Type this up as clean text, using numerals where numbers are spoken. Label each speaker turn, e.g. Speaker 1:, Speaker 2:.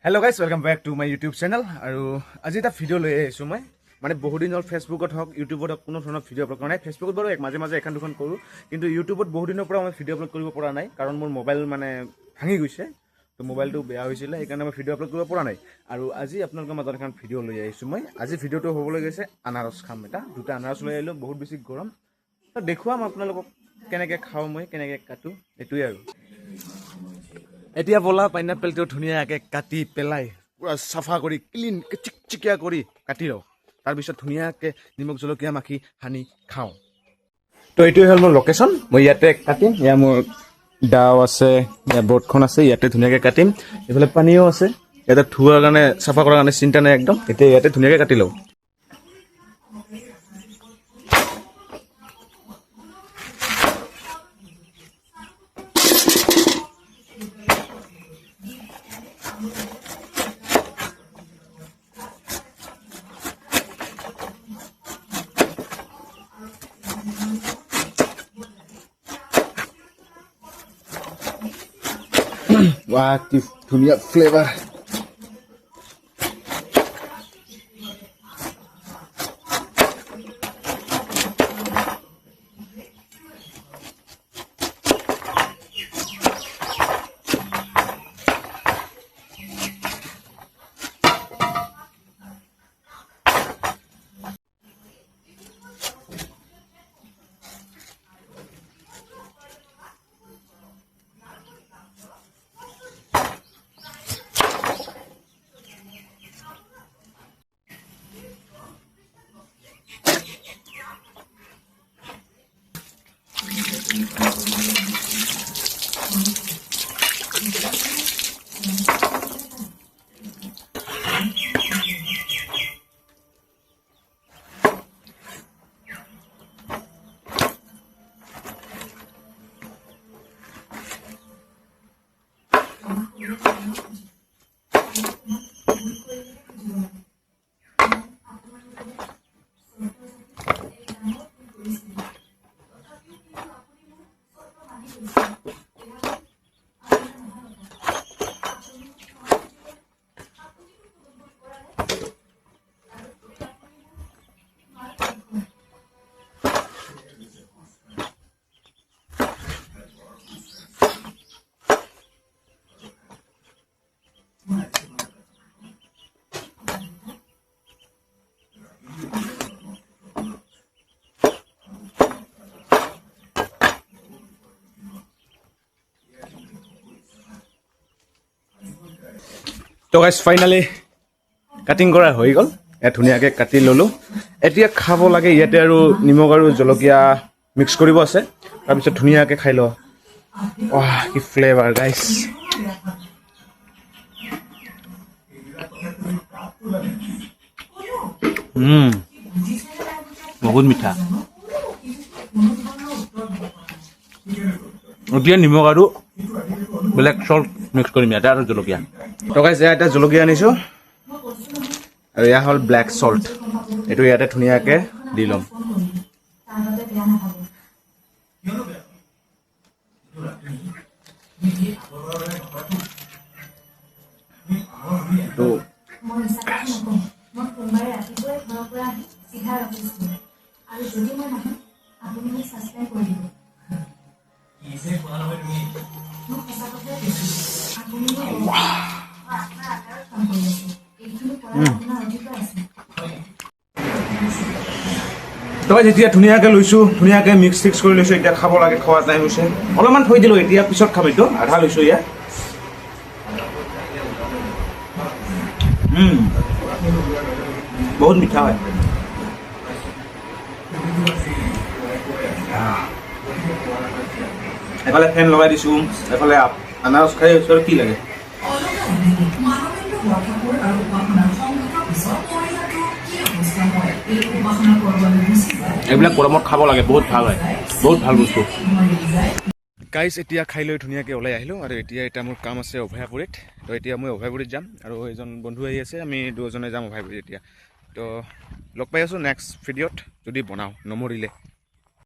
Speaker 1: Hello' guys welcome back to my YouTube channel. আৰু আজি এটা ভিডিঅ' লৈ আহিছোঁ মই মানে বহুত দিন হ'ল ফেচবুকত হওক ইউটিউবত হওক কোনো ধৰণৰ ভিডিঅ' আপলোড কৰা নাই। ফেচবুকত বাৰু মাজে মাজে এখন দুখন কৰোঁ, কিন্তু ইউটিউবত বহুত দিনৰ পৰা মই ভিডিঅ' আপলোড কৰিব পৰা নাই, কাৰণ মোৰ মোবাইল মানে ভাঙি গৈছে। তো মোবাইলটো বেয়া হৈছিলে, সেইকাৰণে মই ভিডিঅ' আপলোড কৰিব পৰা নাই। আৰু আজি আপোনালোকৰ মাজত এখন ভিডিঅ' লৈ আহিছোঁ মই। আজি ভিডিঅ'টো হ'বলৈ গৈছে আনাৰস খাম দুটা আনাৰস লৈ আহিলোঁ, বহুত বেছি গৰম। তো দেখুৱাম আপোনালোকক কেনেকৈ খাওঁ মই, কেনেকৈ কাটোঁ, এইটোৱে আৰু। এতিয়া ব'লা পাইনাপেলটো ধুনীয়াকৈ কাটি পেলাই পূৰা চাফা কৰি ক্লিন চিকচিকীয়া কৰি কাটি লওঁ। তাৰপিছত ধুনীয়াকৈ নিমখ জলকীয়া মাখি সানি খাওঁ। তো এইটোৱে হ'ল মোৰ লোকেশ্যন। মই ইয়াতে কাটিম, ইয়াৰ মোৰ দাও আছে, ইয়াৰ বৰ্ডখন আছে, ইয়াতে ধুনীয়াকৈ কাটিম। এইফালে পানীও আছে, ইয়াতে ধোৱাৰ কাৰণে চাফা কৰাৰ কাৰণে চিন্তা নাই একদম। এতিয়া ইয়াতে ধুনীয়াকৈ কাটি লওঁ। Wah, কি ধুনীয়া ফ্লেভাৰ। তো গাইজ ফাইনালি কাটিং কৰা হৈ গ'ল। ইয়াত ধুনীয়াকৈ কাটি ল'লোঁ। এতিয়া খাব লাগে। ইয়াতে আৰু নিমখ আৰু জলকীয়া মিক্স কৰিব আছে, তাৰপিছত ধুনীয়াকৈ খাই লওঁ। ৱাহ, কি ফ্লেভাৰ গাইজ। বহুত মিঠা। এতিয়া নিমখ আৰু ব্লেক চল্ট মিক্স কৰিম ইয়াতে আৰু জলকীয়া। তো গাইজ এটা জলকীয়া আনিছোঁ আৰু এয়া হ'ল ব্লেক চল্ট। এইটো ইয়াতে ধুনীয়াকৈ দি ল'ম। তো তই যেতিয়া ধুনীয়াকৈ লৈছোঁ, ধুনীয়াকৈ মিক্স ফিক্স কৰি লৈছোঁ, এতিয়া খাব লাগে। খোৱা টাইম হৈছে। অলপমান থৈ দিলোঁ, এতিয়া পিছত খাম। এইটো আধা লৈছোঁ ইয়াত। বহুত মিঠা হয়। এফালে ফেন লগাই দিছোঁ, এফালে আনাৰস খাই আছোঁ। আৰু কি লাগে। এইবিলাক গৰমত খাব লাগে, বহুত ভাল হয়, বহুত ভাল বস্তু। গাইজ এতিয়া খাই লৈ ধুনীয়াকৈ ওলাই আহিলোঁ। আৰু এতিয়া মোৰ কাম আছে অভয়াপুৰীত। তো এতিয়া মই অভয়াপুৰীত যাম, আৰু এজন বন্ধু আহি আছে, আমি দুজনে যাম অভয়াপুৰীত এতিয়া। তো লগ পাই আছোঁ নেক্সট ভিডিঅ'ত, যদি বনাওঁ নমৰিলে।